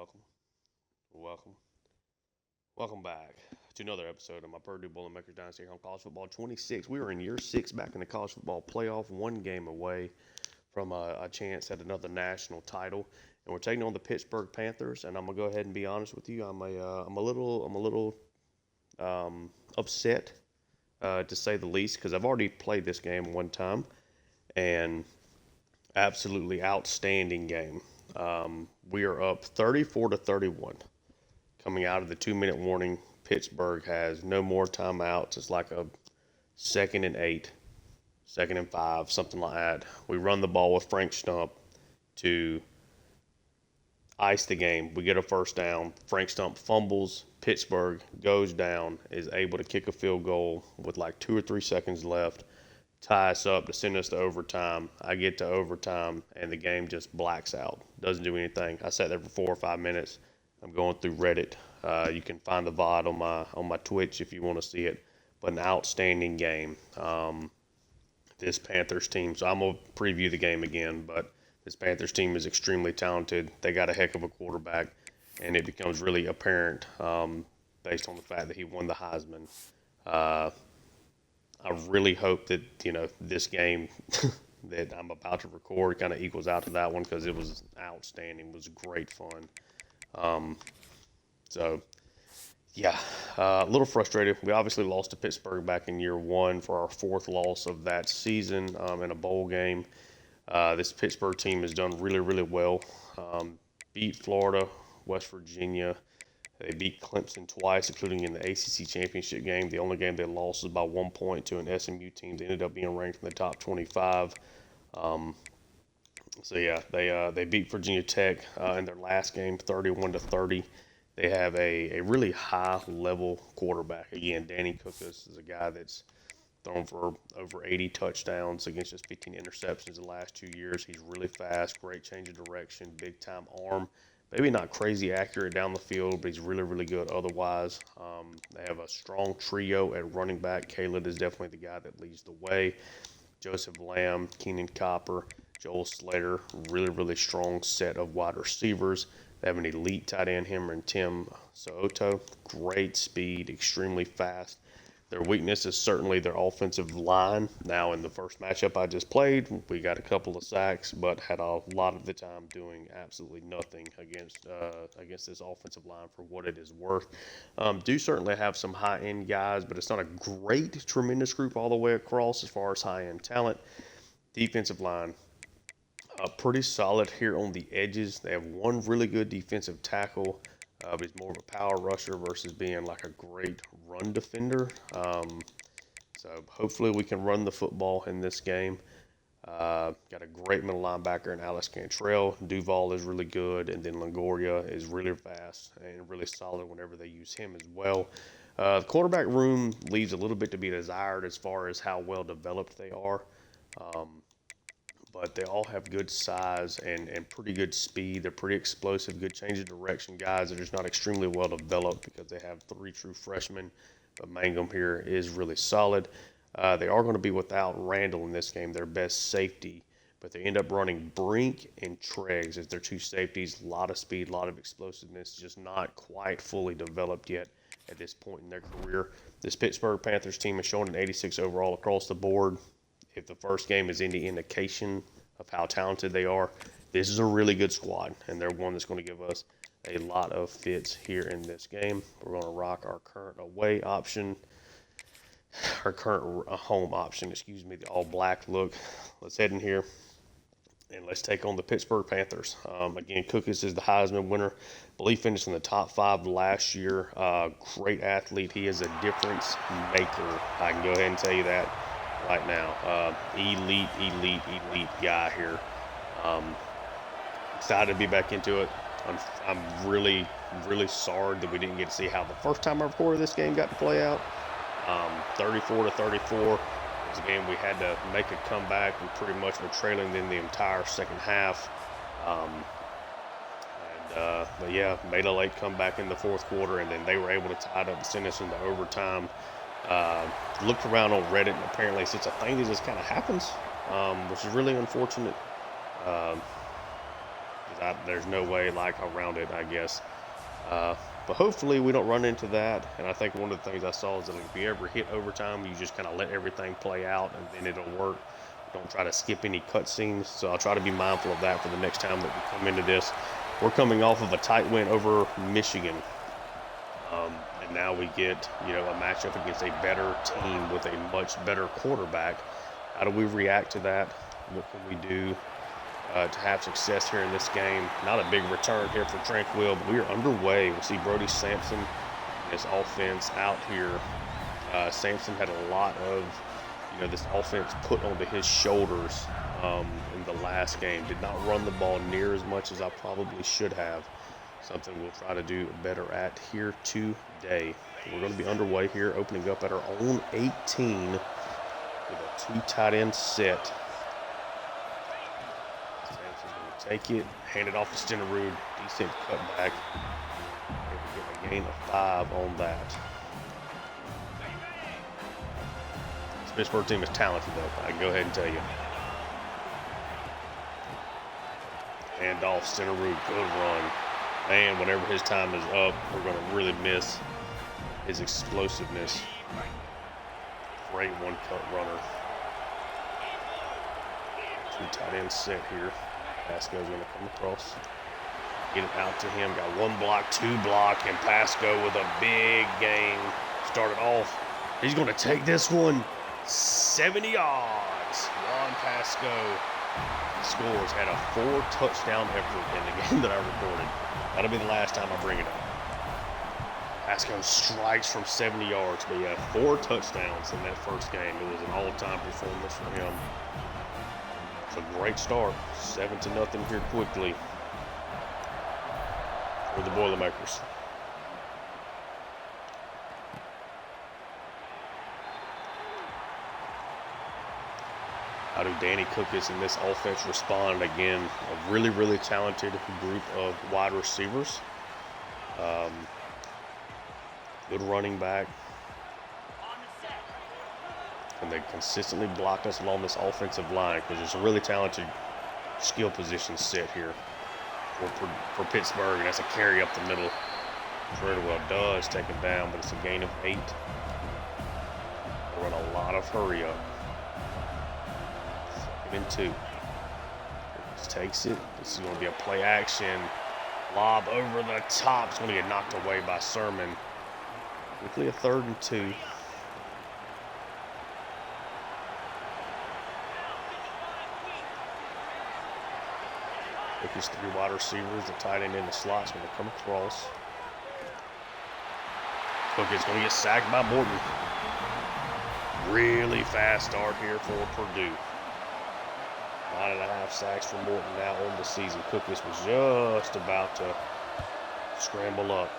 welcome, welcome, welcome back to another episode of my Purdue Boilermakers Dynasty here on College Football 26. We are in year 6 back in the college football playoff, one game away from a chance at another national title, and we're taking on the Pittsburgh Panthers. And I'm gonna go ahead and be honest with you, I'm a little upset to say the least, because I've already played this game one time, and absolutely outstanding game. We are up 34 to 31 coming out of the 2 minute warning. Pittsburgh has no more timeouts. It's like a 2nd and 8, 2nd and 5, something like that. We run the ball with Frank Stump to ice the game. We get a first down. Frank Stump fumbles. Pittsburgh goes down, is able to kick a field goal with like 2 or 3 seconds left, tie us up to send us to overtime. I get to overtime, and the game just blacks out. Doesn't do anything. I sat there for 4 or 5 minutes. I'm going through Reddit. You can find the VOD on my Twitch if you want to see it. But an outstanding game. This Panthers team. So I'm gonna preview the game again. But this Panthers team is extremely talented. They got a heck of a quarterback, and it becomes really apparent based on the fact that he won the Heisman. I really hope that this game that I'm about to record kind of equals out to that one, because it was outstanding. It was great fun. So, yeah, a little frustrated. We obviously lost to Pittsburgh back in year 1 for our 4th loss of that season in a bowl game. This Pittsburgh team has done really, really well. Beat Florida, West Virginia. They beat Clemson twice, including in the ACC championship game. The only game they lost was by 1 point to an SMU team that ended up being ranked in the top 25. They beat Virginia Tech in their last game, 31 to 30. They have a really high level quarterback. Again, Danny Cookus is a guy that's thrown for over 80 touchdowns against just 15 interceptions the last 2 years. He's really fast, great change of direction, big time arm. Maybe not crazy accurate down the field, but he's really, really good otherwise. They have a strong trio at running back. Caleb is definitely the guy that leads the way. Joseph Lamb, Keenan Copper, Joel Slater, really, really strong set of wide receivers. They have an elite tight end, him and Tim Soto. Great speed, extremely fast. Their weakness is certainly their offensive line. Now, in the first matchup I just played, we got a couple of sacks, but had a lot of the time doing absolutely nothing against this offensive line for what it is worth. Do certainly have some high-end guys, but it's not a great, tremendous group all the way across as far as high-end talent. Defensive line, pretty solid here on the edges. They have one really good defensive tackle. But he's more of a power rusher versus being like a great run defender. So hopefully we can run the football in this game. Got a great middle linebacker in Alex Cantrell. Duval is really good, and then Longoria is really fast and really solid whenever they use him as well. The quarterback room leaves a little bit to be desired as far as how well developed they are. But they all have good size and pretty good speed. They're pretty explosive, good change of direction guys. They're just not extremely well developed because they have 3 true freshmen. But Mangum here is really solid. They are going to be without Randall in this game, their best safety. But they end up running Brink and Treggs as their 2 safeties. A lot of speed, a lot of explosiveness, just not quite fully developed yet at this point in their career. This Pittsburgh Panthers team is showing an 86 overall across the board. If the first game is any indication of how talented they are, this is a really good squad, and they're one that's going to give us a lot of fits here in this game. We're going to rock our current away option, our current home option, the all-black look. Let's head in here, and let's take on the Pittsburgh Panthers. Again, Cookus is the Heisman winner. I believe finished in the top 5 last year. Great athlete. He is a difference maker. I can go ahead and tell you that right now. Elite guy here. Excited to be back into it. I'm really, really sorry that we didn't get to see how the first time I recorded this game got to play out. 34 to 34. It was a game we had to make a comeback. We pretty much were trailing in the entire second half. But yeah, made a late comeback in the 4th quarter, and then they were able to tie it up and send us into overtime. Looked around on Reddit, and apparently it's a thing that just kind of happens, which is really unfortunate. because there's no way like around it, I guess. But hopefully we don't run into that. And I think one of the things I saw is that if you ever hit overtime, you just kind of let everything play out, and then it'll work. Don't try to skip any cutscenes. So I'll try to be mindful of that for the next time that we come into this. We're coming off of a tight win over Michigan. And now we get, a matchup against a better team with a much better quarterback. How do we react to that? What can we do to have success here in this game? Not a big return here for Tranquil, but we are underway. We'll see Brody Sampson and his offense out here. Sampson had a lot of, this offense put onto his shoulders in the last game. Did not run the ball near as much as I probably should have. Something we'll try to do better at here today. We're going to be underway here, opening up at our own 18 with a 2 tight end set. Sampson's going to take it, hand it off to Stenerud. Decent cutback. Get a gain of 5 on that. This Pittsburgh team is talented, though. I can go ahead and tell you. Hand off Stenerud. Good run. Man, whenever his time is up, we're going to really miss his explosiveness. Great one-cut runner. 2 tight end set here. Pasco's going to come across. Get it out to him. Got 1 block, 2 block, and Pasco with a big gain. Started off. He's going to take this one 70 yards. Juan Pasco scores. Had a 4 touchdown effort in the game that I recorded. That'll be the last time I bring it up. Pasco strikes from 70 yards, but he had 4 touchdowns in that first game. It was an all-time performance for him. It's a great start. 7-0 here quickly for the Boilermakers. How do Danny Cookis and this offense respond? Again, a really, really talented group of wide receivers. Good running back. And they consistently block us along this offensive line because there's a really talented skill position set here for Pittsburgh. And that's a carry up the middle. Treadwell does take it down, but it's a gain of 8. They run a lot of hurry up. 2. Just takes it. This is going to be a play action. Lob over the top. It's going to get knocked away by Sermon. Quickly a 3rd and 2. His 3 wide receivers, the tight end in the slot's going to come across. Cookie's going to get sacked by Morton. Really fast start here for Purdue. 9.5 sacks for Morton now on the season. Cookis was just about to scramble up.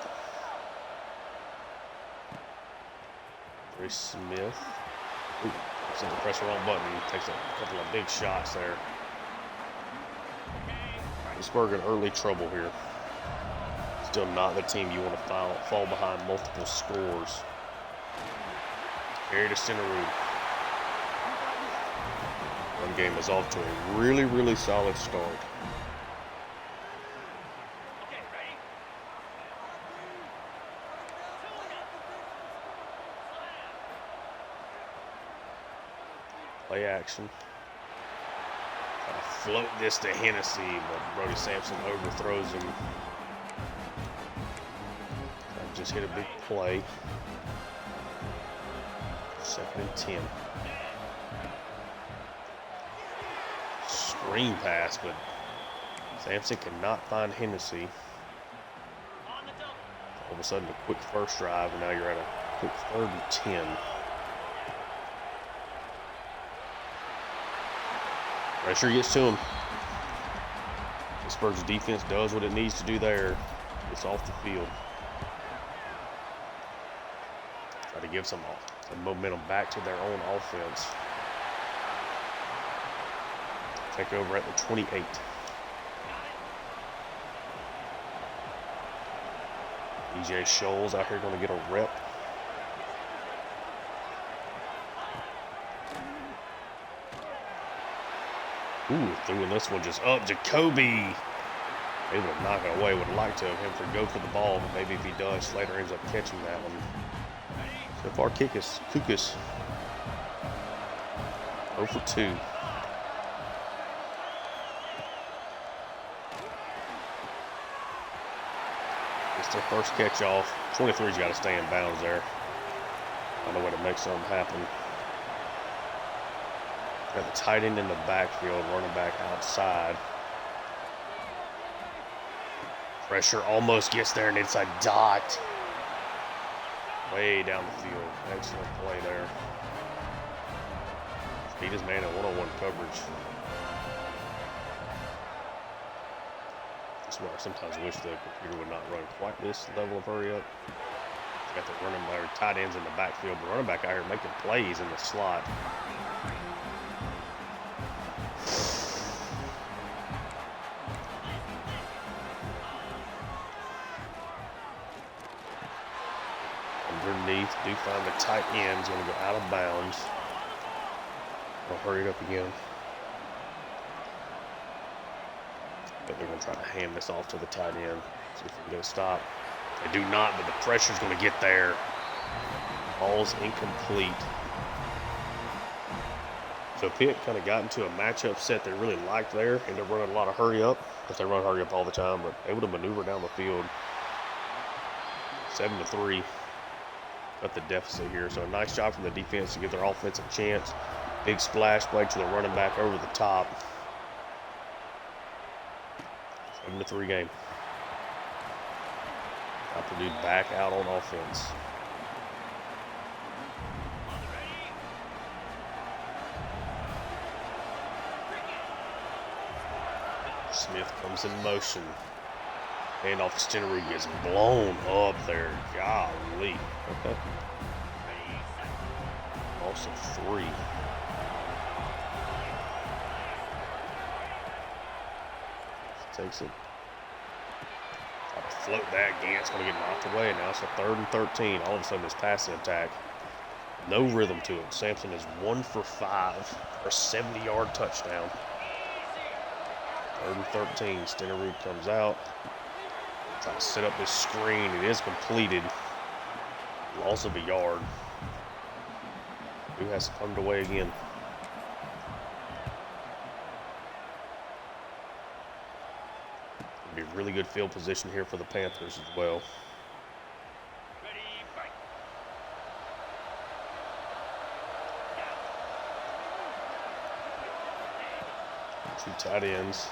Chris Smith. Ooh, to press the wrong button. Takes a couple of big shots there. Pittsburgh in early trouble here. Still not the team you want to fall behind multiple scores. Carry to Stenerud. Run game is off to a really, really solid start. Play action. Try to float this to Hennessy, but Brody Sampson overthrows him. Just hit a big play. 2nd and 10. Screen pass, but Sampson cannot find Hennessy. All of a sudden, a quick first drive, and now you're at a quick 3rd and 10. Pressure gets to him. Pittsburgh's defense does what it needs to do there. It's off the field. Try to give some momentum back to their own offense. Take over at the 28. DJ Scholes out here going to get a rep. Ooh, throwing this one just up. Jacoby Able to knock it away. Would have liked to have him for go for the ball, but maybe if he does, Slater ends up catching that one. So far, Kukas 0 for 2. It's their first catch off. 23's got to stay in bounds there. Find a way to make something happen. Got the tight end in the backfield, running back outside. Pressure almost gets there, and it's a dot. Way down the field. Excellent play there. Beat his man at one-on-one coverage. That's why I sometimes wish the computer would not run quite this level of hurry up. Got the running back, tight ends in the backfield, but running back out here making plays in the slot. Underneath, do find the tight end's going to go out of bounds. I'll hurry it up again. But they're going to try to hand this off to the tight end. See if we can get a stop. They do not, but the pressure's going to get there. Ball's incomplete. So Pitt kind of got into a matchup set they really liked there. Ended up running a lot of hurry up, but they run hurry up all the time, but able to maneuver down the field. 7-3. Got the deficit here. So a nice job from the defense to give their offense a chance. Big splash play to the running back over the top. 7-3 game. Purdue back out on offense. Smith comes in motion. Hand off to Stenerud, gets blown up there. Golly. Okay. Also 3. Takes it. Try to float that. Gant's going to get knocked away. Now it's a 3rd and 13. All of a sudden, this passing attack. No rhythm to it. Sampson is 1 for 5 for a 70-yard touchdown. 3rd and 13. Stenerud comes out. Try to set up this screen. It is completed. Loss of a yard. Who has punted away again? Be really good field position here for the Panthers as well. Two tight ends.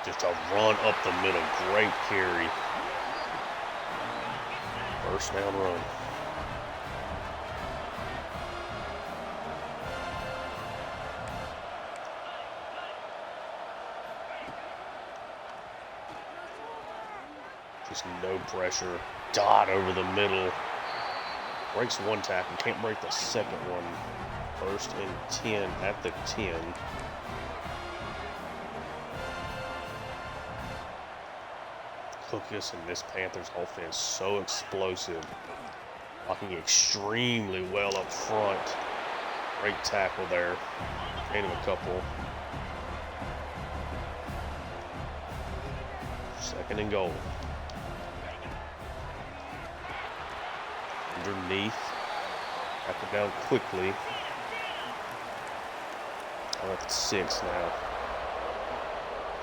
Just a run up the middle. Great carry. First down run. Just no pressure. Dot over the middle. Breaks one tackle. Can't break the second one. 1st and 10 at the 10. Kukas and this Panthers offense so explosive. Blocking extremely well up front. Great tackle there. Gain him a couple. 2nd and goal. Underneath. Back it down quickly. We're at 6 now.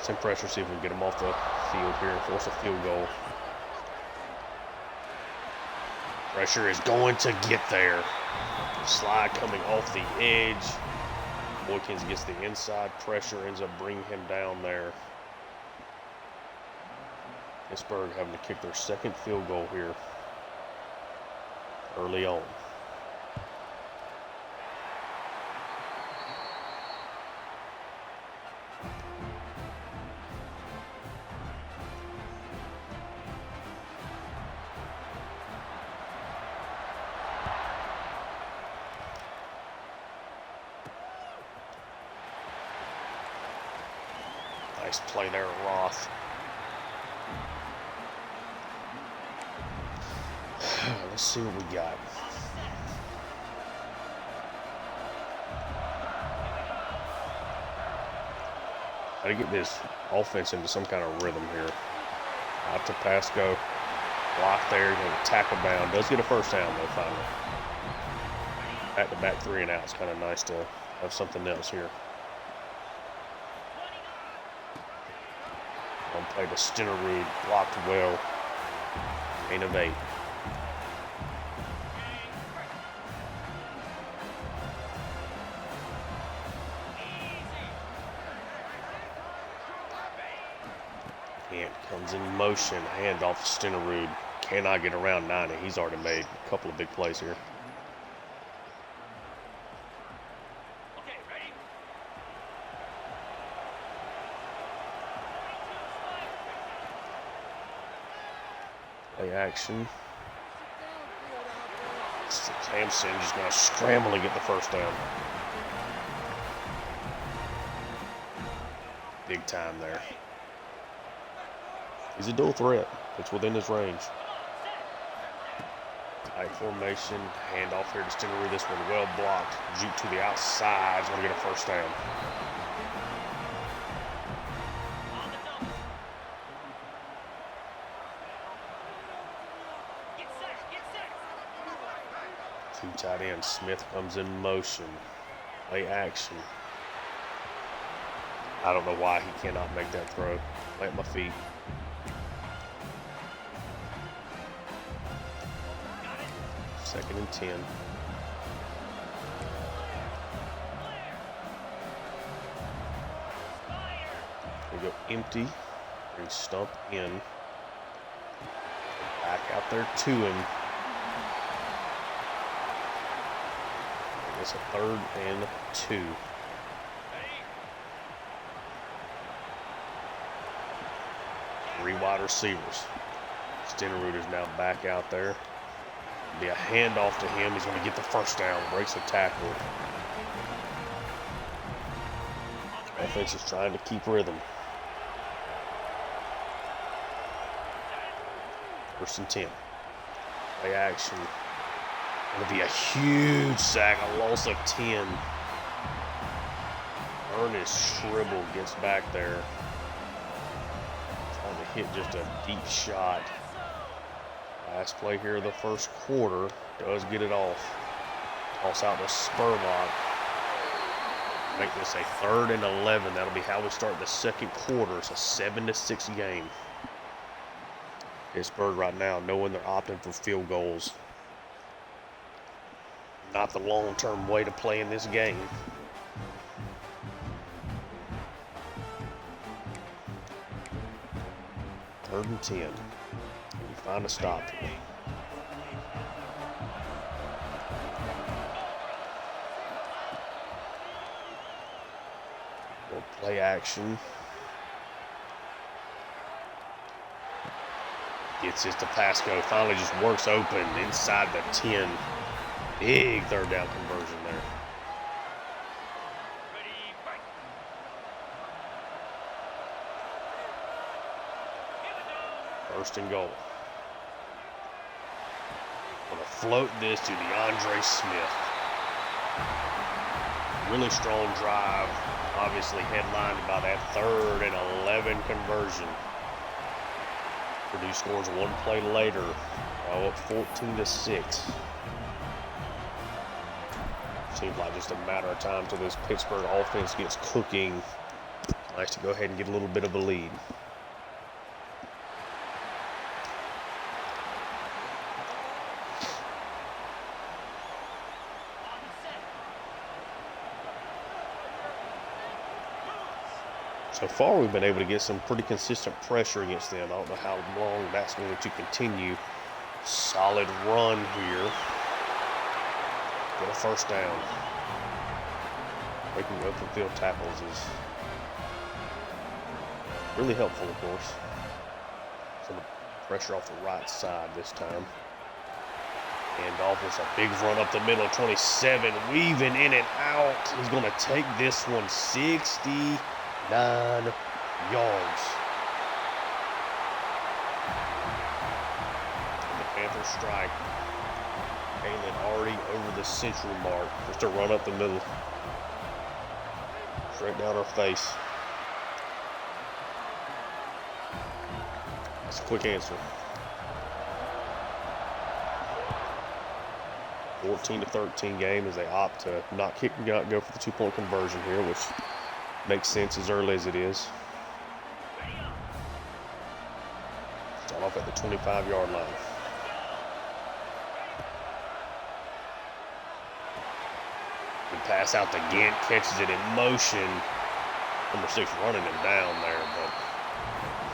Some pressure, see if we can get them off the field here and force a field goal. Pressure is going to get there. Slide coming off the edge. Boykins gets the inside pressure, ends up bringing him down there. Pittsburgh having to kick their 2nd field goal here early on. Nice play there, Roth. Let's see what we got. Got to get this offense into some kind of rhythm here. Out to Pasco. Block there. Going to tackle down. Does get a first down, though, finally. Back-to-back 3 and outs. Kind of nice to have something else here. One play to Stenerud. Blocked well. Gain of 8. Kent comes in motion. Hand off to Stenerud. Cannot get around 90. He's already made a couple of big plays here. Play action. Hampson just going to scramble and get the first down. Big time there. He's a dual threat. It's within his range. Tight formation. Hand off here to Stenerud. This one well blocked. Juke to the outside. He's going to get a first down. Two tight ends. Smith comes in motion. Play action. I don't know why he cannot make that throw. Plant my feet. Second and 10. We go empty. Bring Stump in. Back out there to him. It's a 3rd and 2. 3 wide receivers. Stenerud is now back out there. Be a handoff to him. He's going to get the first down. Breaks the tackle. Offense is trying to keep rhythm. 1st and 10. Play action. Going to be a huge sack. A loss of 10. Ernest Shribble gets back there. Trying to hit just a deep shot. Last play here of the first quarter. Does get it off. Toss out to Spurlock. Make this a 3rd and 11. That'll be how we start the second quarter. It's a 7-6 game. Pittsburgh right now knowing they're opting for field goals. Not the long-term way to play in this game. Third and 10. You find a stop here. We'll play action. Gets it to Pasco. Finally just works open inside the 10. Big 3rd down conversion there. First and goal. Gonna float this to DeAndre Smith. Really strong drive. Obviously headlined by that 3rd and 11 conversion. Purdue scores 1 play later. Now up 14-6. Seems like just a matter of time till this Pittsburgh offense gets cooking. Nice to go ahead and get a little bit of a lead. So far, we've been able to get some pretty consistent pressure against them. I don't know how long that's going to continue. Solid run here. Get a first down. Making open field tackles is really helpful, of course. Some pressure off the right side this time. And off is a big run up the middle. 27, weaving in and out. He's going to take this one 69 yards. And the Panthers strike. Kalen already over the century mark. Just a run up the middle. Straight down her face. It's a quick answer. 14-13 game as they opt to not go for the 2-point conversion here, which makes sense as early as it is. Start off at the 25-yard line. Good pass out to Gant, catches it in motion. Number 6 running him down there, but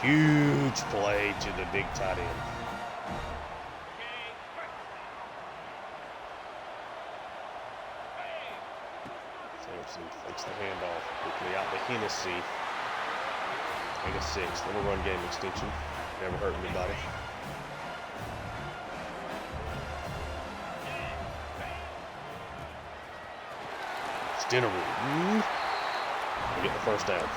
huge play to the big tight end. Sampson takes the handoff quickly out to Hennessy. Take a 6, little run game extension. Never hurt anybody. Dinneroo. We get the first down.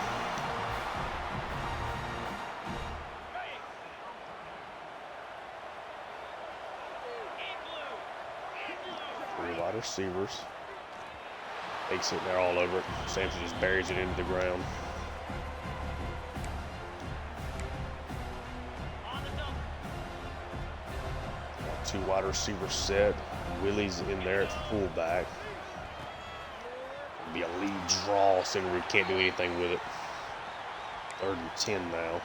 Three wide receivers. Takes it there all over it. Sampson just buries it into the ground. Got 2 wide receivers set. Willie's in there at fullback. Be a lead draw, Singery can't do anything with it. 3rd and 10 now.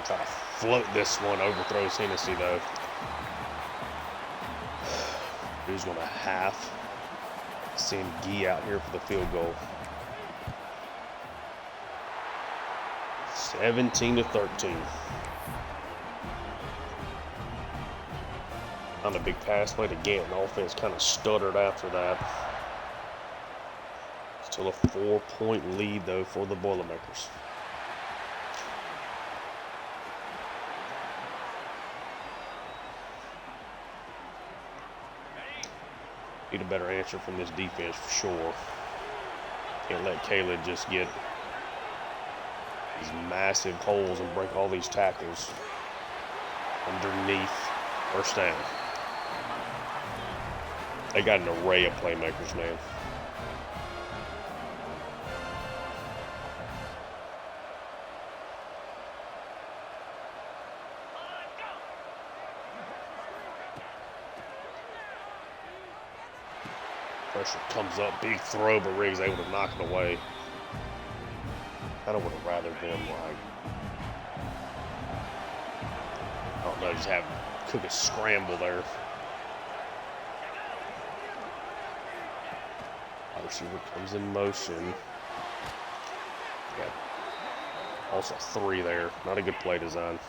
Try to float this one, overthrows Hennessy though. Who's going to half send Gee out here for the field goal. 17-13. On a big pass play to Gant. The offense kind of stuttered after that. Still a 4-point lead though for the Boilermakers. Need a better answer from this defense for sure. Can't let Caleb just get these massive holes and break all these tackles underneath. First down. They got an array of playmakers, man. Pressure comes up, big throw, but Riggs able to knock it away. Kind of would have rather them like, I don't know, just have Cook a scramble there. Wide receiver comes in motion. Got also 3 there. Not a good play design.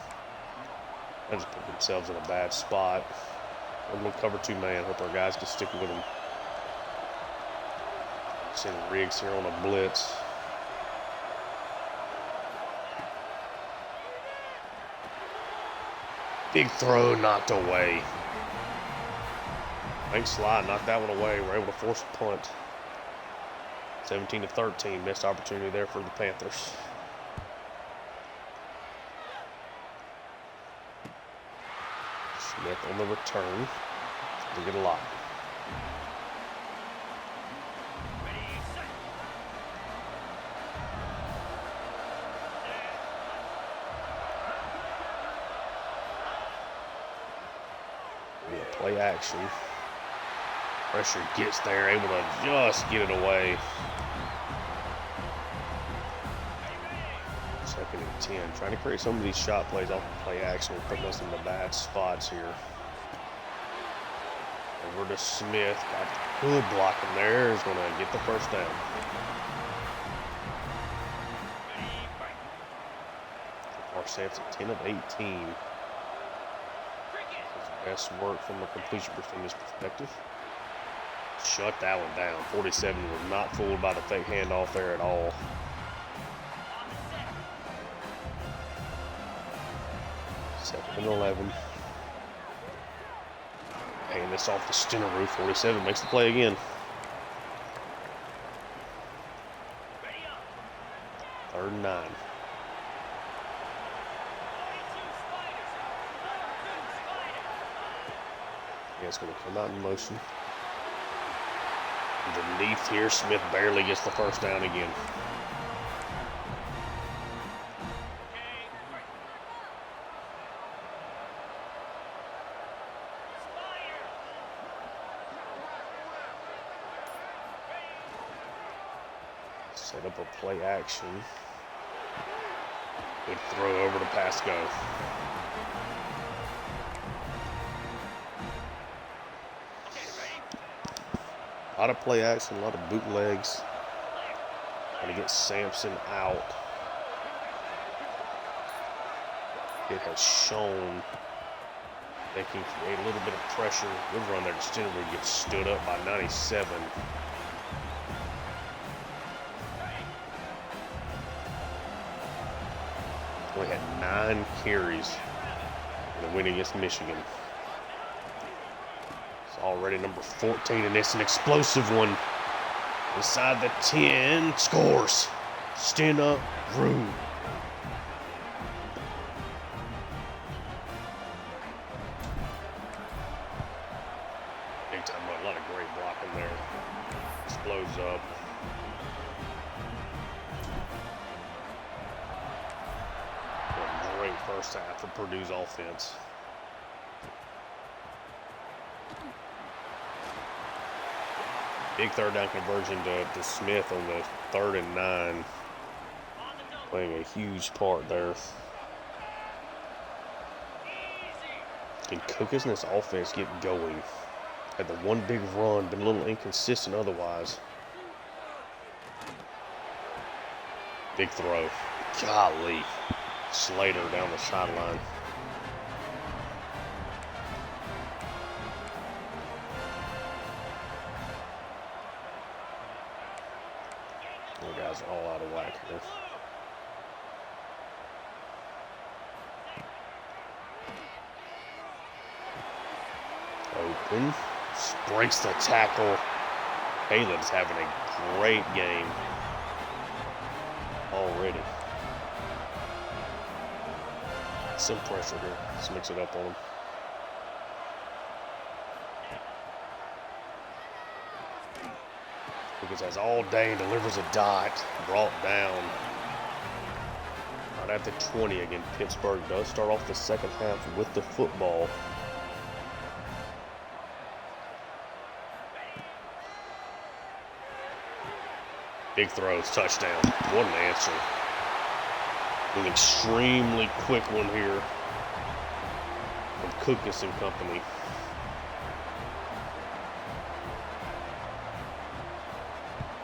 They just put themselves in a bad spot. I'm going to cover 2 man. Hope our guys can stick with them. Send Riggs here on a blitz. Big throw, knocked away. Thanks, slide, knocked that one away. We're able to force a punt. 17-13, missed opportunity there for the Panthers. Smith on the return. To get a lot. Play action. Pressure gets there, able to just get it away. 2nd and 10. Trying to create some of these shot plays off the play action. We're putting us in the bad spots here. Over to Smith. Got good blocking there. Is going to get the first down. Our Sampson 10 of 18. Best work from a completion percentage perspective. Shut that one down. 47 was not fooled by the fake handoff there at all. Second and 11. Hand this off to Stenaroo. 47 makes the play again. 3rd and 9. offense going to come out in motion. Underneath here, Smith barely gets the first down again. Set up a play action. Good throw over to Pasco. A lot of play action, a lot of bootlegs. Trying to get Sampson out. It has shown they can create a little bit of pressure. Good run there to Stenberg, gets stood up by 97. We had 9 carries in the win against Michigan. It's already number 14, and it's an explosive one. Inside the 10, scores. Stenberg. Big time run, a lot of great blocking there. Explodes up. Great first half for Purdue's offense. Big third down conversion to Smith on the 3rd and 9. Playing a huge part there. Can Cookus and his offense get going? Had the one big run, been a little inconsistent otherwise. Big throw. Golly. Slater down the sideline. The guys are all out of whack here. Open. Breaks the tackle. Halen's having a great game already. Some pressure here. Let's mix it up on him. Because has all day and delivers a dot. Brought down. Right at the 20 again. Pittsburgh does start off the second half with the football. Big throws, touchdown. What an answer. An extremely quick one here from Cookus and company.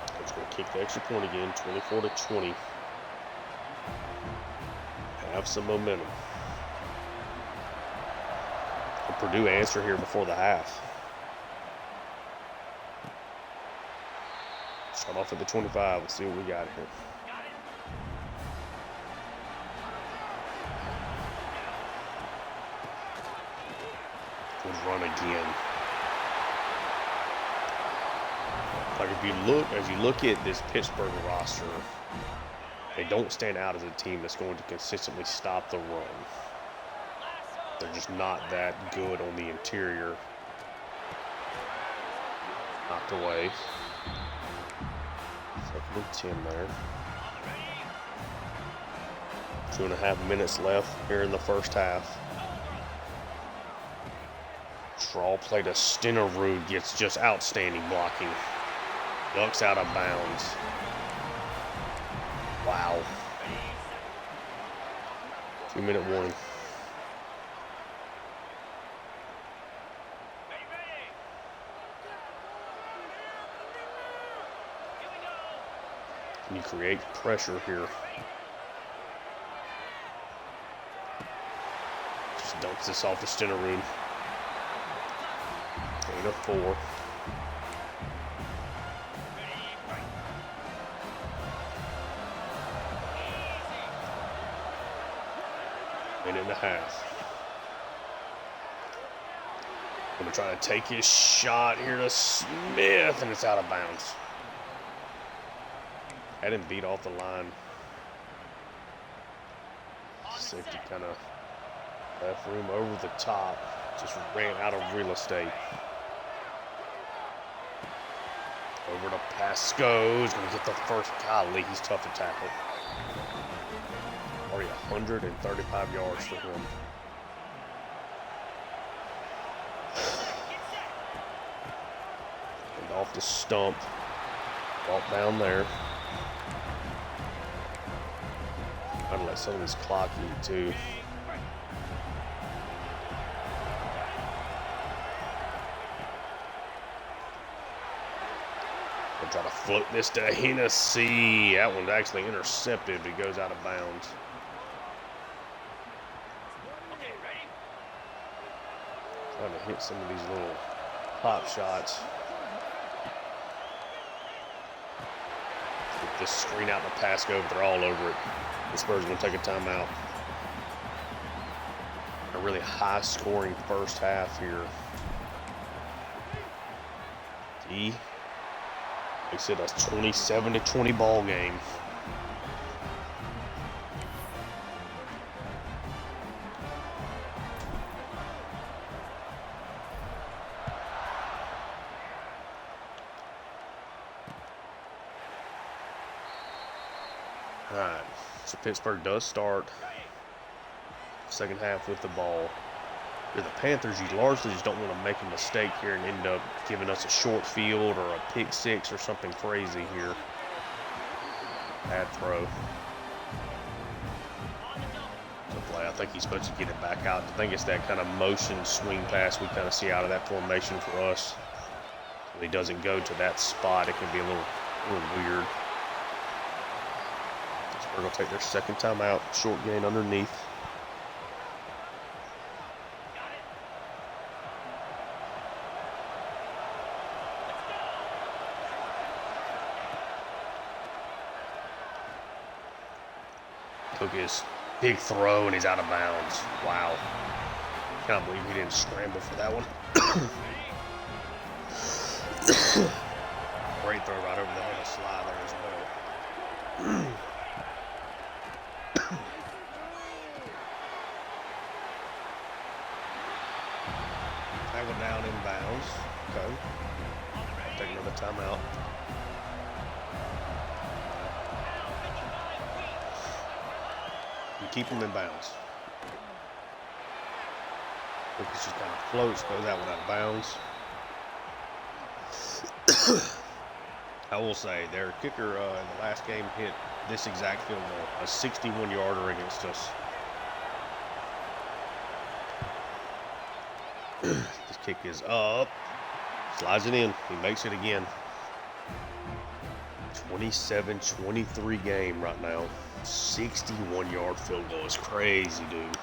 Coach going to kick the extra point again, 24-20. Have some momentum. And Purdue answer here before the half. Start off at the 25. Let's see what we got here. Good run again. Like as you look at this Pittsburgh roster, they don't stand out as a team that's going to consistently stop the run. They're just not that good on the interior. Knocked away. 2nd and 10 there. 2.5 minutes left here in the first half. Draw play to Stenberg gets just outstanding blocking. Ducks out of bounds. Wow. 2-minute warning. Can you create pressure here? Just dumps this off to Stenberg. Gain of 4. Minute and a half. Gonna try to take his shot here to Smith, and it's out of bounds. Had him beat off the line. Safety kind of left room over the top. Just ran out of real estate. Over to Pasco. He's going to get the first. Golly, he's tough to tackle. Already 135 yards for him. And off the stump. Walk down there. Trying to let some of this clock eat too. We'll try to float this to Hennessy. That one's actually intercepted, but it goes out of bounds. Trying to hit some of these little pop shots. Get this screen out in the Pasco, but they're all over it. The Spurs are going to take a timeout. A really high-scoring first half here. D makes it a 27-20 ball game. All right, so Pittsburgh does start second half with the ball. The Panthers, you largely just don't want to make a mistake here and end up giving us a short field or a pick six or something crazy here. Bad throw. Play. I think he's supposed to get it back out. I think it's that kind of motion swing pass we kind of see out of that formation for us. When he doesn't go to that spot, it can be a little weird. We're going to take their second timeout. Short gain underneath. Took his big throw and he's out of bounds. Wow. Can't believe he didn't scramble for that one. Great throw right over the head of slide there as well. Tackle down in bounds. Okay. Take another timeout. You keep him in bounds. Lucas just kind of floats, goes out without bounds. I will say their kicker in the last game hit this exact field goal, a 61-yarder against us. This kick is up, slides it in, he makes it again. 27-23 game right now. 61-yard field goal is crazy, dude.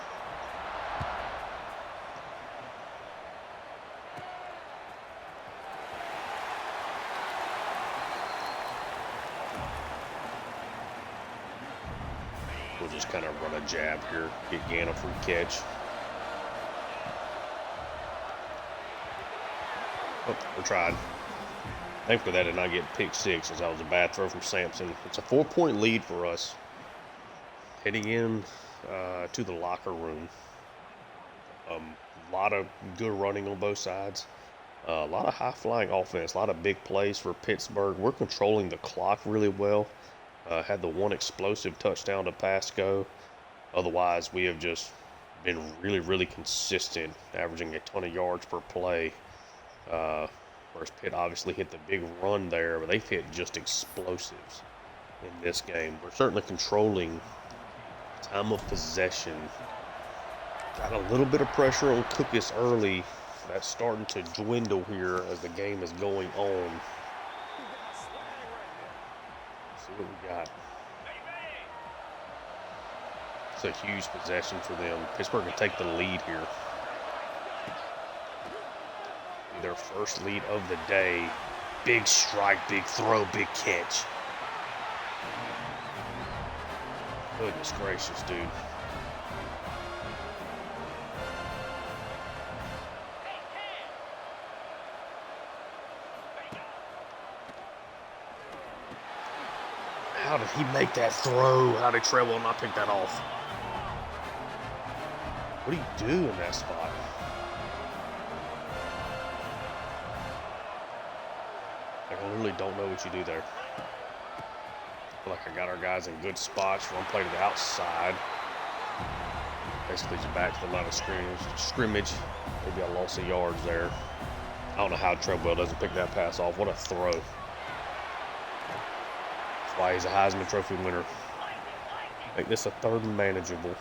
We'll just kind of run a jab here, get Gann a free catch. Oh, we tried. Thankfully that did not get pick six, as that was a bad throw from Sampson. It's a 4-point lead for us. Heading in to the locker room. A lot of good running on both sides. A lot of high-flying offense. A lot of big plays for Pittsburgh. We're controlling the clock really well. Had the one explosive touchdown to Pasco. Otherwise, we have just been really, really consistent, averaging a ton of yards per play. Whereas Pitt obviously hit the big run there, but they've hit just explosives in this game. We're certainly controlling time of possession. Got a little bit of pressure on Cookus early. That's starting to dwindle here as the game is going on. Let's see what we got. It's a huge possession for them. Pittsburgh can take the lead here. Their first lead of the day. Big strike, big throw, big catch. Goodness gracious, dude. How did he make that throw? How did Treadwell not pick that off? What do you do in that spot? I literally don't know what you do there. I feel like I got our guys in good spots. Run play to the outside. Basically, just back to the line of scrimmage. Maybe a loss of yards there. I don't know how Treadwell doesn't pick that pass off. What a throw. That's why he's a Heisman Trophy winner. Make this a third and manageable.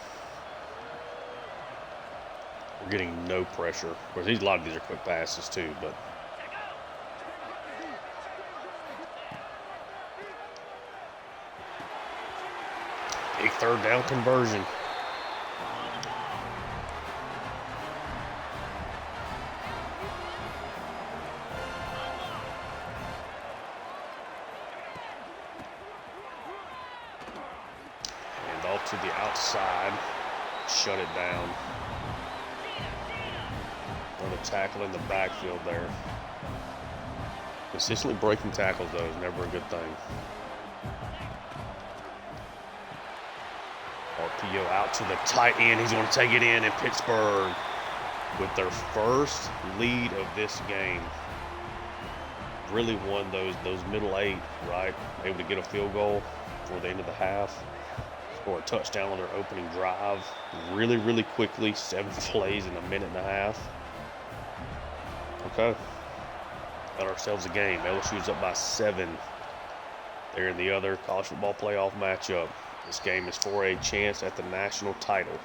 We're getting no pressure. Of course, a lot of these are quick passes too, but big third down conversion. And off to the outside. Shut it down. On a tackle in the backfield there. Consistently breaking tackles, though, is never a good thing. RPO out to the tight end. He's going to take it in Pittsburgh with their first lead of this game. Really won those middle 8, right? Able to get a field goal before the end of the half. Score a touchdown on their opening drive. Really, really quickly. 7 plays in a minute and a half. Okay. Got ourselves a game. LSU's up by 7. They're in the other college football playoff matchup. This game is for a chance at the national title.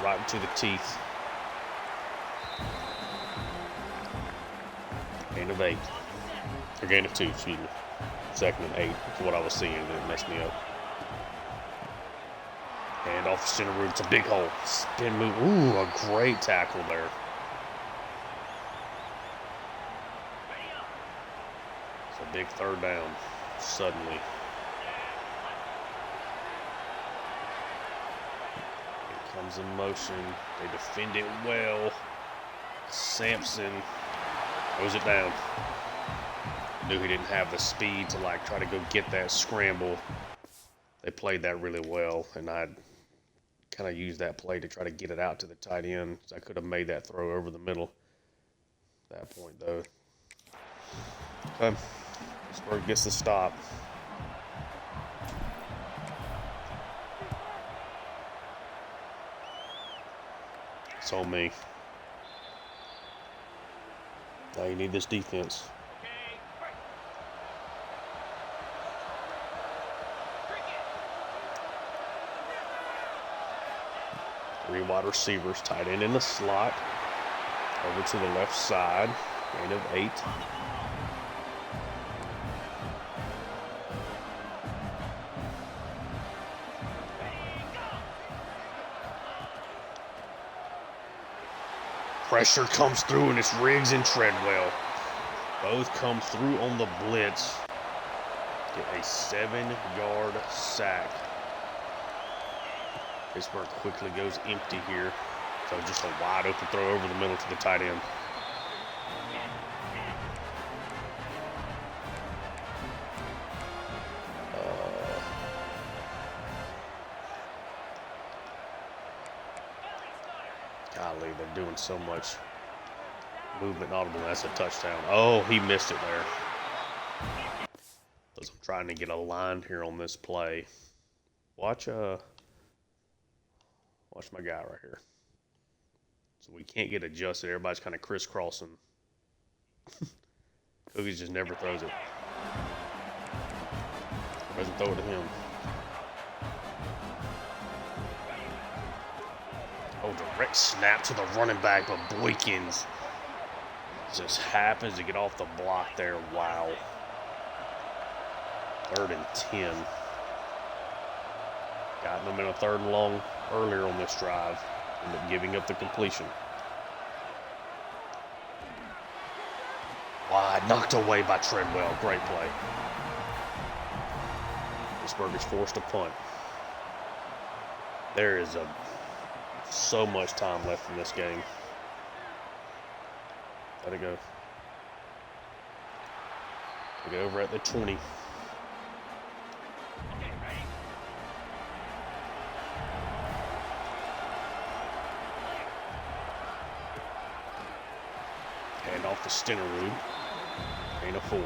Right into the teeth. Gain of 8. Or gain of 2, excuse me. 2nd and 8 is what I was seeing, and it messed me up. And off the center route, it's a big hole. Spin move. Ooh, a great tackle there. It's a big third down, suddenly. Here comes in motion. They defend it well. Sampson throws it down. Knew he didn't have the speed to try to go get that scramble. They played that really well, and I kind of used that play to try to get it out to the tight end. I could have made that throw over the middle at that point, though. Okay. Pittsburgh gets the stop. It's on me. Now you need this defense. Three wide receivers, tight end in the slot. Over to the left side. Gain of 8. Pressure comes through, and it's Riggs and Treadwell. Both come through on the blitz. Get a 7-yard sack. Pittsburgh quickly goes empty here. So just a wide open throw over the middle to the tight end. Golly, they're doing so much movement audible. That's a touchdown. Oh, he missed it there. I'm trying to get a line here on this play. Watch my guy right here. So we can't get adjusted. Everybody's kind of crisscrossing. Cookies just never throws it. Doesn't throw it to him. Oh, direct snap to the running back, but Boykins just happens to get off the block there. Wow. 3rd and 10. Got them in a 3rd and long earlier on this drive. Ended up giving up the completion. Wide, knocked away by Treadwell. Great play. Pittsburgh is forced to punt. There is so much time left in this game. Let it go. We go over at the 20. off to Stenerud. Gain of 4.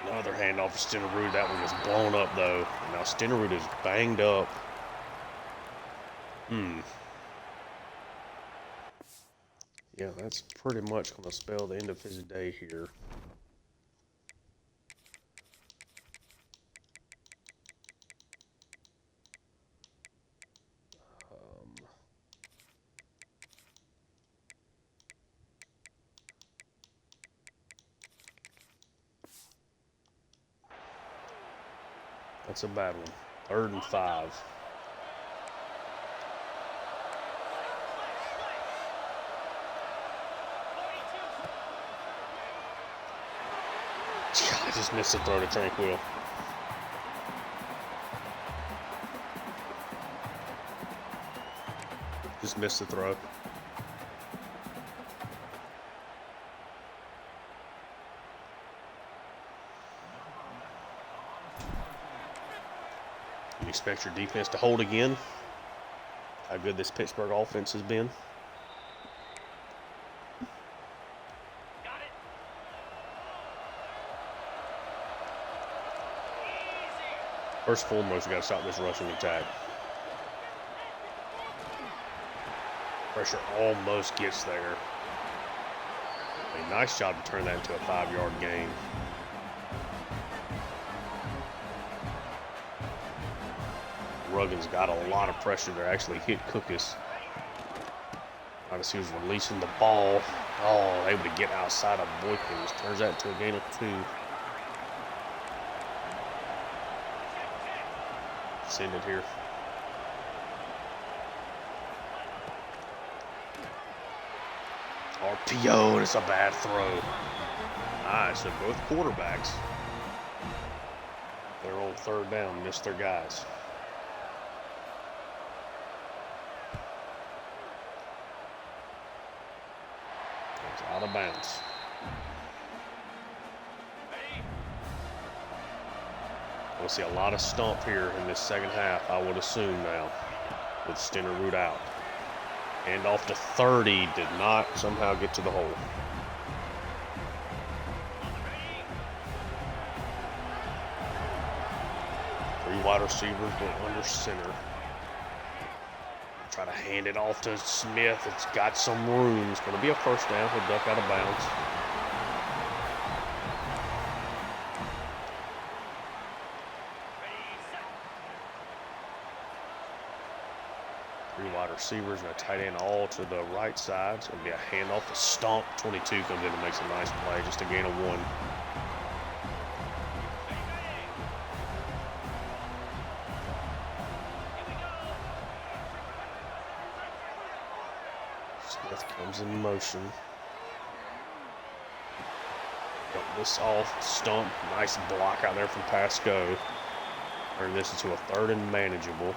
Another handoff to Stenerud. That one was blown up, though. And now Stenerud is banged up. Yeah, that's pretty much going to spell the end of his day here. That's a bad one. 3rd and 5. I just missed the throw to Tranquil. Just missed the throw. You expect your defense to hold again? How good this Pittsburgh offense has been. First and foremost, you got to stop this rushing attack. Pressure almost gets there. A nice job to turn that into a 5-yard gain. Ruggan's got a lot of pressure there. Actually hit Cookus. Notice he was releasing the ball. Oh, able to get outside of Boykins. Turns that into a gain of 2. Send it here. RPO, and it's a bad throw. Nice, so both quarterbacks, they're on 3rd down, missed their guys. It's out of bounds. We'll see a lot of stomp here in this second half, I would assume now, with Stenerud out. And off to 30, did not somehow get to the hole. Three wide receivers went under center. Try to hand it off to Smith. It's got some room. It's going to be a first down. He'll duck out of bounds. Three wide receivers and a tight end all to the right side. It's going to be a handoff to Stomp. 22 comes in and makes a nice play. Just a gain of 1. Smith comes in motion. Got this off. Stump. Nice block out there from Pasco. Turn this into a 3rd and manageable.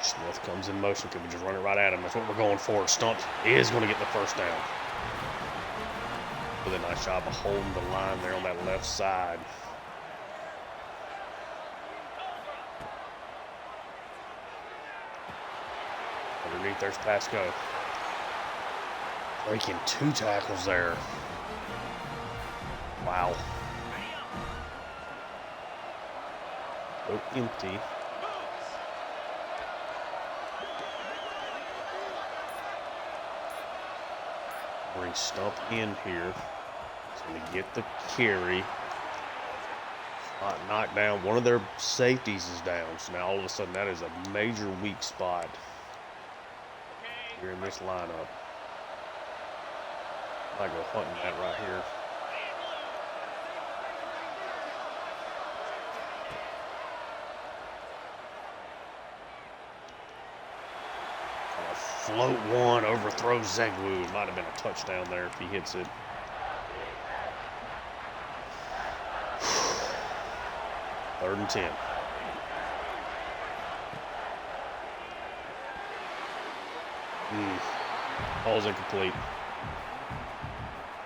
Smith comes in motion. Could we just run it right at him? That's what we're going for. Stump is going to get the first down. With a nice job of holding the line there on that left side. Underneath there's Pasco. Breaking 2 tackles there. Wow. Go empty. Bring Stump in here. He's going to get the carry. Not knocked down. One of their safeties is down. So now all of a sudden that is a major weak spot here in this lineup. I go hunting that right here. Float one, overthrows Zegwu. Might have been a touchdown there if he hits it. Third and 10. Ball's incomplete.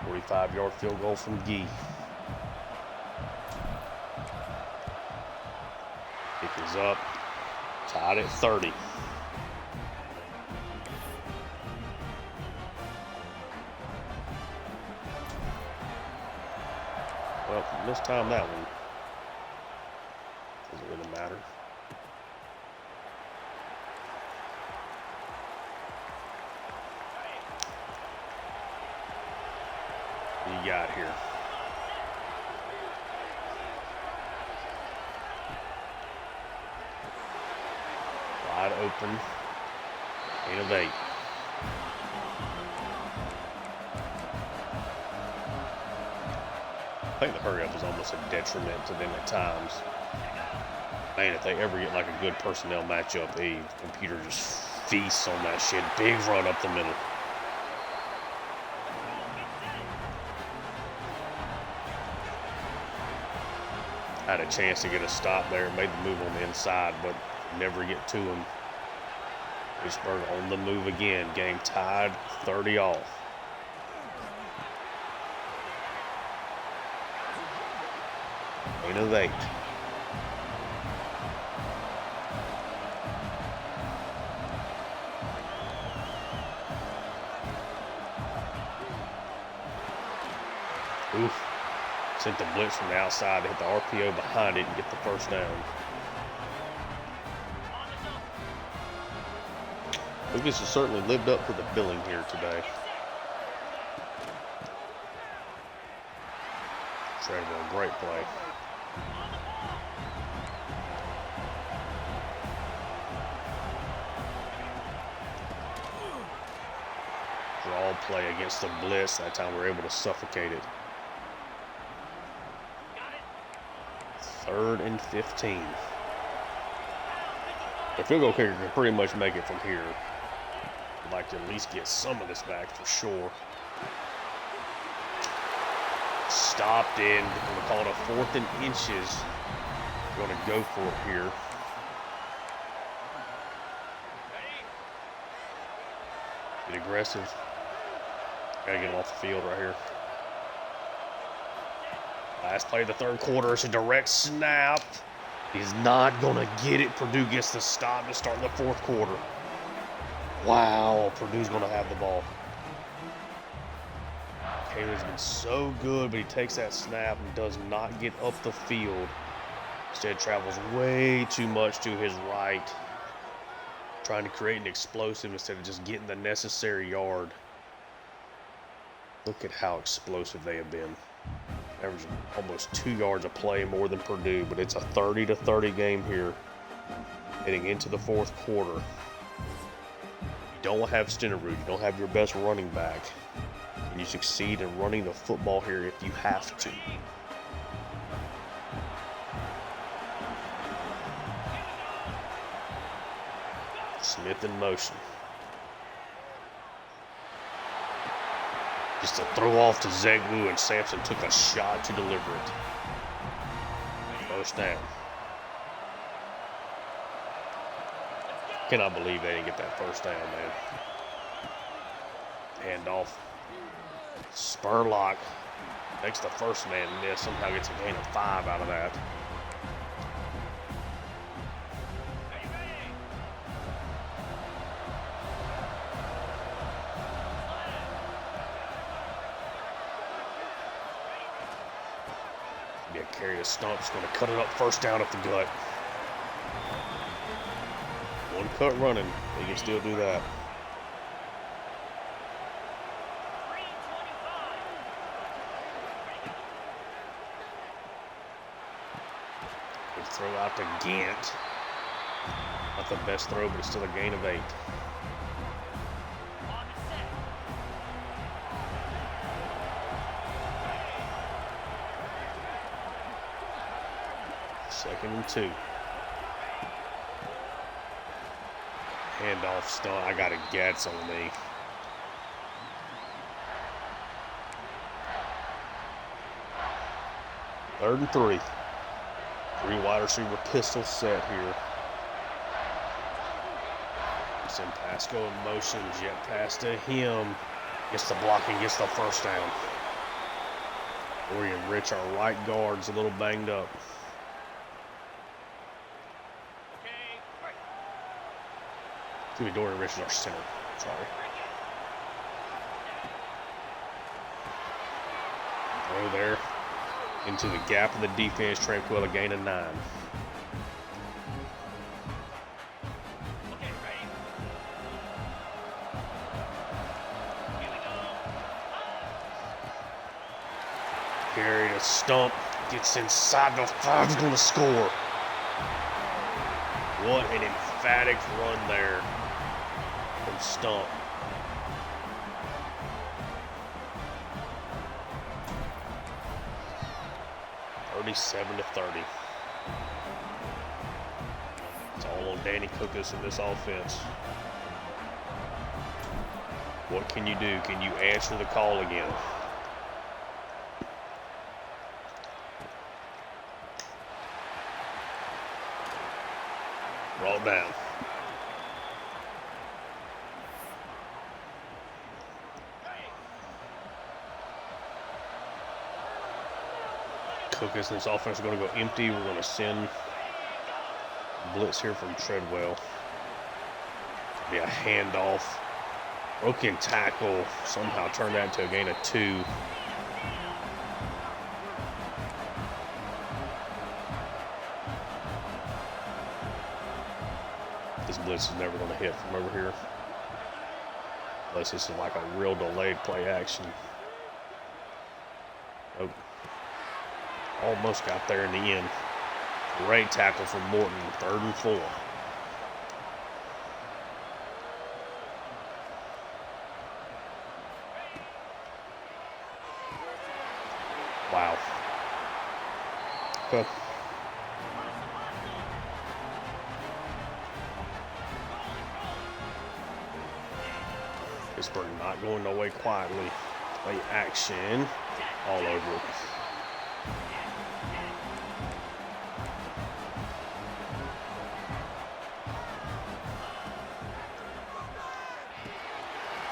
45-yard field goal from Gee. Kick is up. Tied at 30. Well, missed time that one. Doesn't really matter. What do you got here? Wide open. Gain of 8. I think the hurry-up was almost a detriment to them at times. Man, if they ever get like a good personnel matchup, the computer just feasts on that shit. Big run up the middle. Had a chance to get a stop there, made the move on the inside, but never get to him. Pittsburgh on the move again. Game tied, 30 all. Gain of 8. Oof. Sent the blitz from the outside to hit the RPO behind it and get the first down. Lucas has certainly lived up to the billing here today. Treadwell, great play. Draw play against the blitz. That time we were able to suffocate it. 3rd and 15. The field goal kicker can pretty much make it from here. I'd like to at least get some of this back for sure. Stopped in. We're going to call it a 4th and inches. We're going to go for it here. Get aggressive. Gotta get him off the field right here. Last play of the 3rd quarter. It's a direct snap. He's not going to get it. Purdue gets the stop to start the 4th quarter. Wow, Purdue's going to have the ball. Taylor's been so good, but he takes that snap and does not get up the field. Instead, travels way too much to his right, trying to create an explosive instead of just getting the necessary yard. Look at how explosive they have been. Averaging almost 2 yards a play more than Purdue, but it's a 30-30 game here heading into the 4th quarter. You don't have Stenerud, you don't have your best running back, and you succeed in running the football here if you have to. Smith in motion. Just a throw off to Zegwu, and Sampson took a shot to deliver it. First down. Cannot believe they didn't get that first down, man. Handoff. Spurlock makes the first man miss. Somehow gets a gain of 5 out of that. Carry the stump's going to cut it up first down at the gut. One cut running. They can still do that. Good throw out to Gant. Not the best throw, but it's still a gain of 8. Second and 2. Handoff stunt. I got a Gats on me. Third and 3. 3 wide receiver pistol set here. Send Pasco in motion, jet pass to him. Gets the block and gets the first down. Dorian Rich, our right guard's a little banged up. Excuse me, Dorian Rich is our center. Sorry. Throw there into the gap of the defense. Tranquil, a gain of 9. Carry to Stump, gets inside the 5, he's going to score. What an emphatic run there from Stump. (37-30). It's all on Danny Cookus in this offense. What can you do? Can you answer the call again? Roll down. Cookus and this offense are going to go empty. We're going to send blitz here from Treadwell. Be a handoff. Broken tackle. Somehow turned that into a gain of 2. This blitz is never going to hit from over here. Unless this is like a real delayed play action. Oh. Almost got there in the end. Great tackle from Morton, 3rd and 4. Wow. Okay. Pittsburgh not going away quietly. Play action all over it.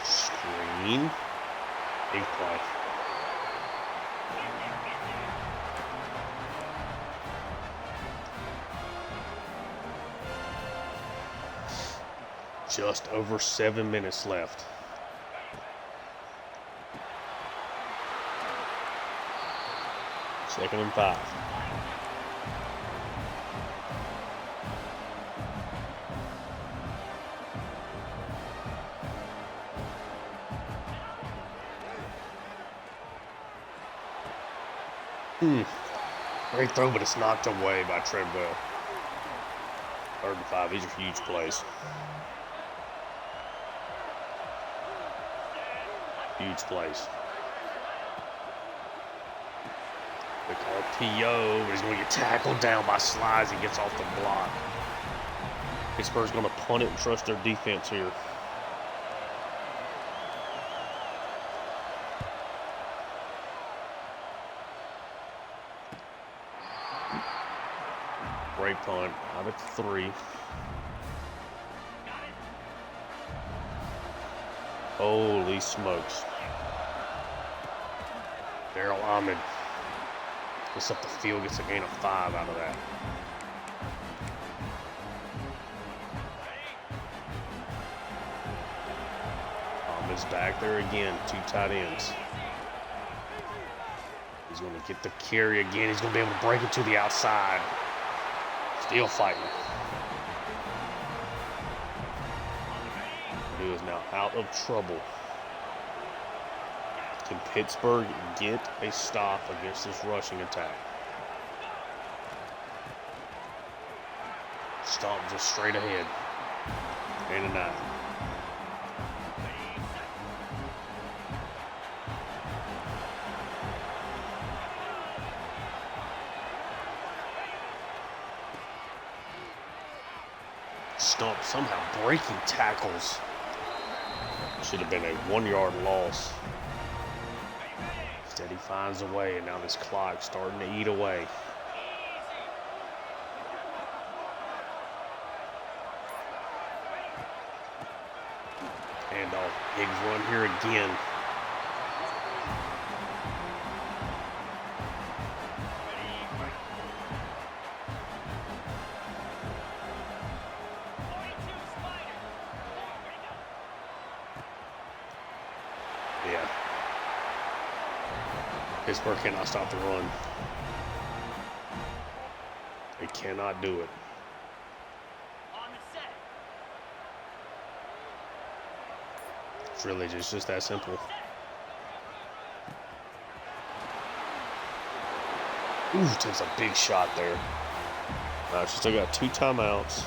Screen. Big play. Just over 7 minutes left. Second and 5. Great throw, but it's knocked away by Treadwell. 3rd and 5. These are huge plays. Huge plays. They call PO, but he's going to get tackled down by Slides. He gets off the block. Pittsburgh's going to punt it and trust their defense here. Great punt out at 3. Holy smokes. Daryl Ahmed gets up the field, gets a gain of 5 out of that. Ahmed's back there again, 2 tight ends. He's going to get the carry again. He's going to be able to break it to the outside. Still fighting. Purdue is now out of trouble. Can Pittsburgh get a stop against this rushing attack? Stomp just straight ahead. Gain of 9. Stump somehow breaking tackles. Should have been a 1-yard loss. Instead he finds a way, and now this clock's starting to eat away. Big run here again. Yeah. Pittsburgh cannot stop the run. They cannot do it. It's really just that simple. Ooh, takes a big shot there. She still got 2 timeouts,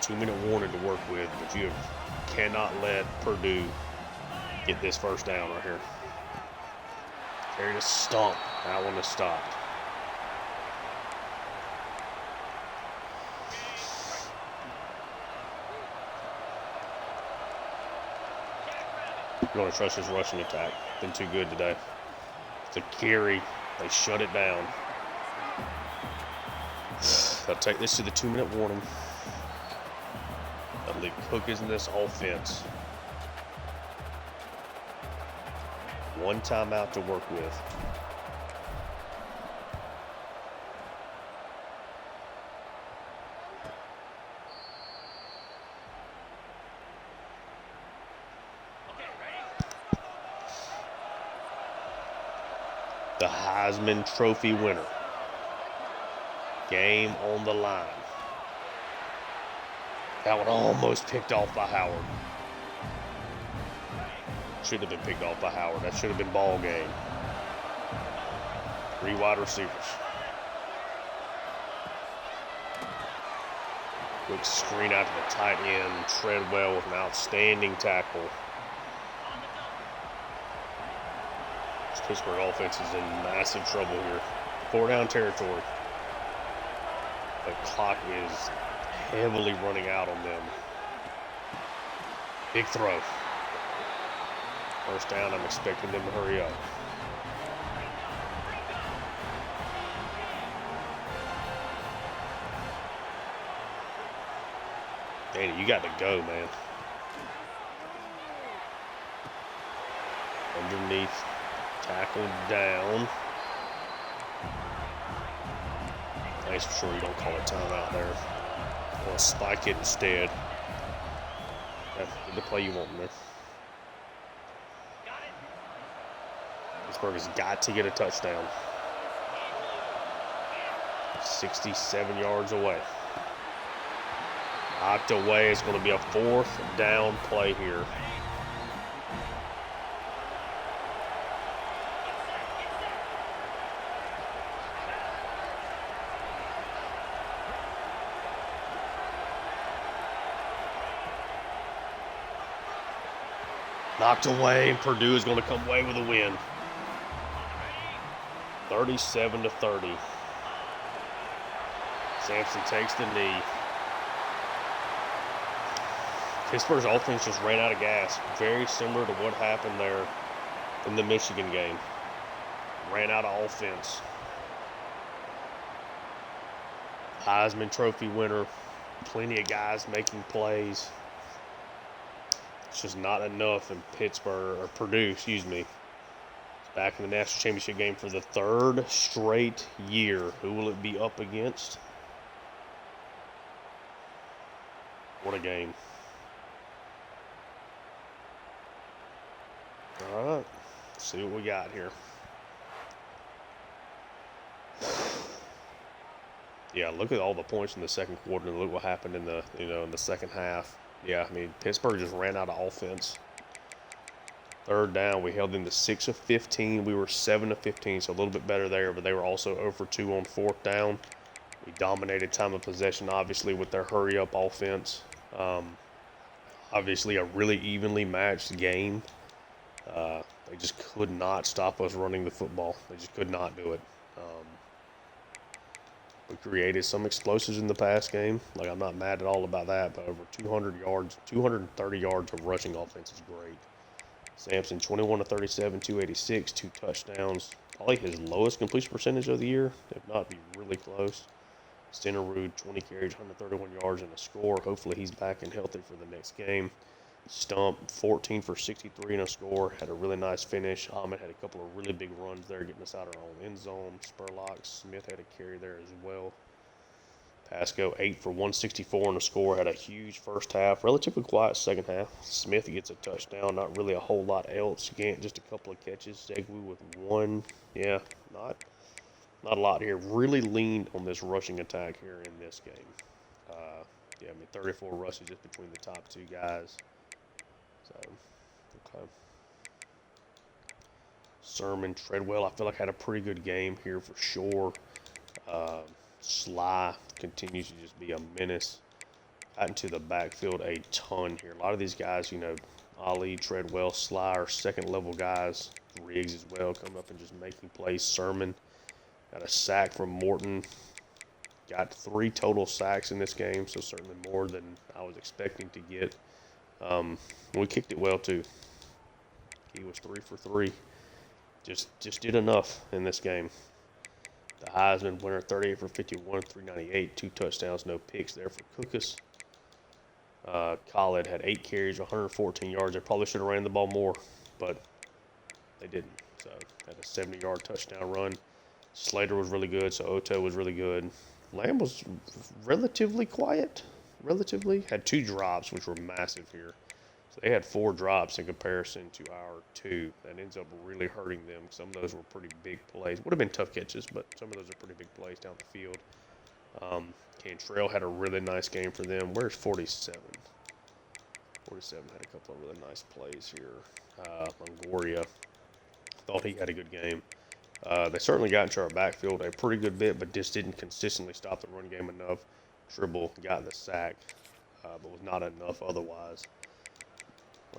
2-minute warning to work with, but you cannot let Purdue get this first down right here. Carry to stump. That one is stopped. You're going to trust his rushing attack. Been too good today. It's a carry. They shut it down. They'll take this to the 2-minute warning. They'll leave Cookers in this offense. 1 timeout to work with. The Heisman Trophy winner. Game on the line. That one almost picked off by Howard. Should have been picked off by Howard. That should have been ball game. 3 wide receivers. Quick screen out to the tight end. Treadwell with an outstanding tackle. This Pittsburgh offense is in massive trouble here. 4-down territory. The clock is heavily running out on them. Big throw. First down, I'm expecting them to hurry up. Danny, you got to go, man. Underneath, tackled down. Nice for sure you don't call a timeout there. Or spike it instead. That's the play you want in there. Pittsburgh has got to get a touchdown. 67 yards away. Knocked away. It's going to be a 4th down play here. Knocked away, and Purdue is going to come away with a win. 37-30. Sampson takes the knee. Pittsburgh's offense just ran out of gas. Very similar to what happened there in the Michigan game. Ran out of offense. Heisman Trophy winner. Plenty of guys making plays. It's just not enough in Purdue, back in the national championship game for the 3rd straight year. Who will it be up against? What a game. All right, let's see what we got here. Yeah, look at all the points in the second quarter and look what happened in the second half. Yeah, I mean, Pittsburgh just ran out of offense. 3rd down, we held them to 6 of 15. We were 7 of 15, so a little bit better there, but they were also 0 for 2 on 4th down. We dominated time of possession, obviously, with their hurry-up offense. Obviously, a really evenly matched game. They just could not stop us running the football. They just could not do it. We created some explosives in the pass game. Like, I'm not mad at all about that, but over 200 yards, 230 yards of rushing offense is great. Sampson, 21 to 37, 286, 2 touchdowns. Probably his lowest completion percentage of the year, if not be really close. Centerwood, 20 carries, 131 yards, and a score. Hopefully he's back and healthy for the next game. Stump, 14 for 63 and a score. Had a really nice finish. Ahmed had a couple of really big runs there, getting us out of our own end zone. Spurlock, Smith had a carry there as well. Pasco, 8 for 164 and a score. Had a huge first half, relatively quiet second half. Smith gets a touchdown, not really a whole lot else. Gant, just a couple of catches. Zegwu with one. Yeah, not a lot here. Really leaned on this rushing attack here in this game. Yeah, I mean, 34 rushes just between the top two guys. So, okay. Sermon, Treadwell, I feel like had a pretty good game here for sure. Sly continues to just be a menace. Got into the backfield a ton here. A lot of these guys, you know, Ali, Treadwell, Sly are second level guys. Riggs as well, coming up and just making plays. Sermon got a sack from Morton. Got 3 total sacks in this game, so certainly more than I was expecting to get. We kicked it well too. He was 3 for 3. Just did enough in this game. The Heisman winner, 38 for 51, 398, 2 touchdowns, no picks there for Cookus. Khaled had 8 carries, 114 yards. They probably should have ran the ball more, but they didn't. So had a 70-yard touchdown run. Slater was really good, so Oto was really good. Lamb was relatively quiet. Had 2 drops, which were massive here. So they had 4 drops in comparison to our 2. That ends up really hurting them. Some of those were pretty big plays. Would have been tough catches, but some of those are pretty big plays down the field. Cantrell had a really nice game for them. Where's 47? 47 had a couple of really nice plays here. Longoria, thought he had a good game. They certainly got into our backfield a pretty good bit, but just didn't consistently stop the run game enough. Tribble got the sack, but was not enough otherwise.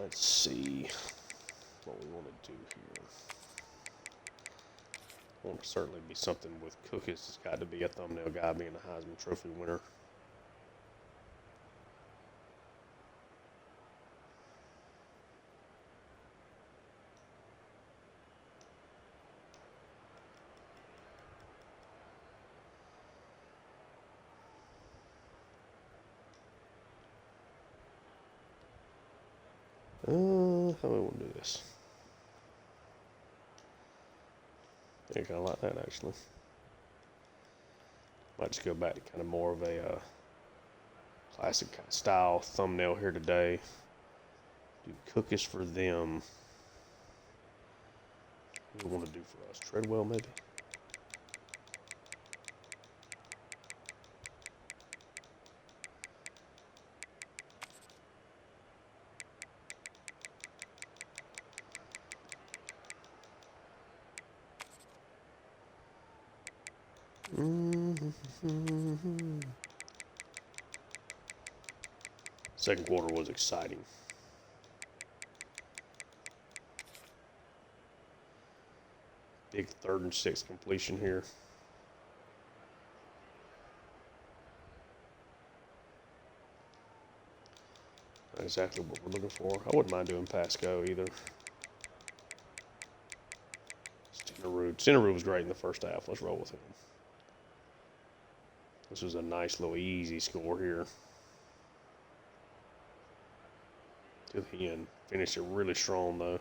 Let's see what we want to do here. I want to certainly be something with Cookus. It's got to be a thumbnail guy being a Heisman Trophy winner. How do we want to do this? I think I like that actually. Might just go back to kind of more of a classic kind of style thumbnail here today. Do Cookies for them. What do we want to do for us? Treadwell maybe? Second quarter was exciting. Big 3rd and 6 completion here. Not exactly what we're looking for. I wouldn't mind doing Pasco either. Stenerud was great in the first half. Let's roll with him. This was a nice little easy score here. To the end. Finished it really strong though.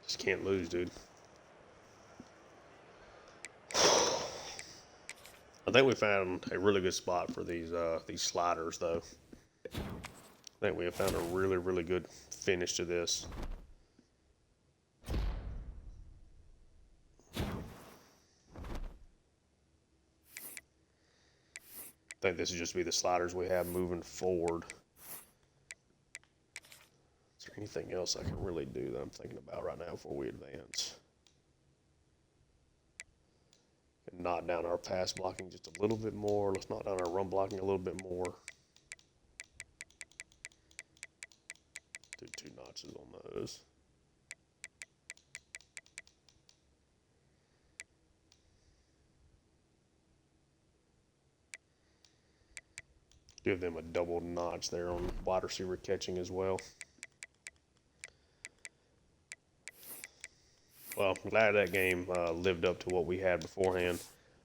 Just can't lose, dude. I think we found a really good spot for these sliders, though. I think we have found a really, really good finish to this. I think this will just be the sliders we have moving forward. Is there anything else I can really do that I'm thinking about right now before we advance? And knock down our pass blocking just a little bit more. Let's knock down our run blocking a little bit more. Do 2 notches on those. Give them a double notch there on wide receiver catching as well. well, I'm glad that game lived up to what we had beforehand.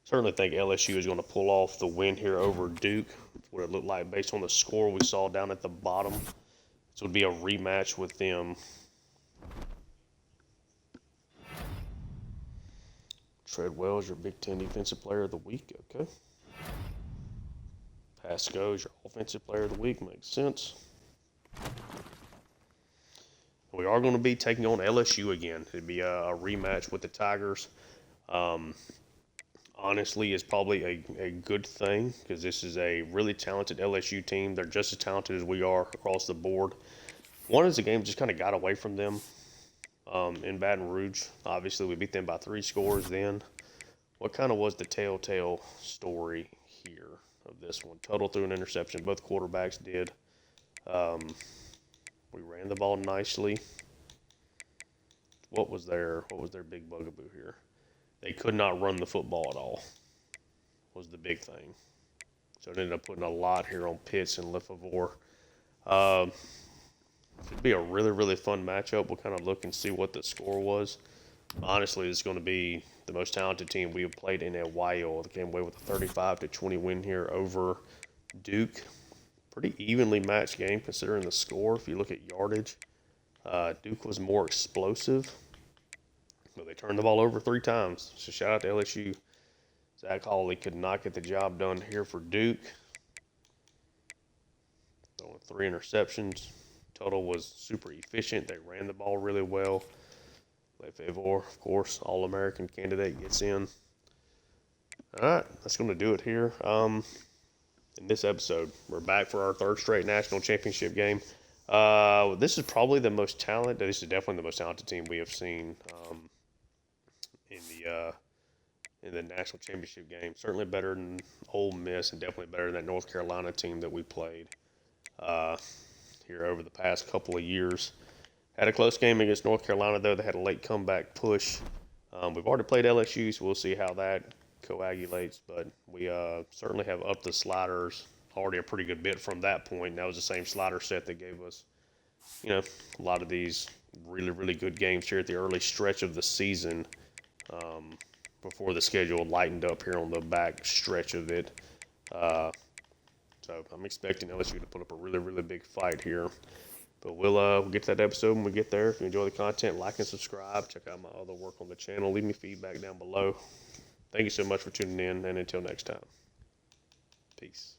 Certainly think LSU is going to pull off the win here over Duke. That's what it looked like based on the score we saw down at the bottom. This would be a rematch with them. Treadwell is your Big Ten Defensive Player of the Week. Okay. Pasco is your Offensive Player of the Week. Makes sense. We are going to be taking on LSU again. It'd be a rematch with the Tigers. Honestly, it's probably a good thing because this is a really talented LSU team. They're just as talented as we are across the board. One is the game just kind of got away from them in Baton Rouge. Obviously, we beat them by 3 scores then. What kind of was the telltale story here of this one? Total threw an interception. Both quarterbacks did. We ran the ball nicely. What was their big bugaboo here? They could not run the football at all. Was the big thing. So it ended up putting a lot here on Pitts and Lefevre. Should be a really, really fun matchup. We'll kind of look and see what the score was. Honestly, it's going to be the most talented team we have played in a while. They came away with a 35-20 win here over Duke. Pretty evenly matched game considering the score. If you look at yardage, Duke was more explosive. But they turned the ball over 3 times. So shout out to LSU. Zach Hawley could not get the job done here for Duke. Throwing 3 interceptions. Total was super efficient. They ran the ball really well. Lefevre, of course, All-American candidate, gets in. All right, that's going to do it here in this episode. We're back for our 3rd straight national championship game. This is probably the most talented. This is definitely the most talented team we have seen in the national championship game. Certainly better than Ole Miss, and definitely better than that North Carolina team that we played here over the past couple of years. Had a close game against North Carolina, though. They had a late comeback push. We've already played LSU, so we'll see how that coagulates. But we certainly have upped the sliders already a pretty good bit from that point. That was the same slider set that gave us, a lot of these really, really good games here at the early stretch of the season before the schedule lightened up here on the back stretch of it. So I'm expecting LSU to put up a really, really big fight here. But we'll get to that episode when we get there. If you enjoy the content, like and subscribe. Check out my other work on the channel. Leave me feedback down below. Thank you so much for tuning in, and until next time, peace.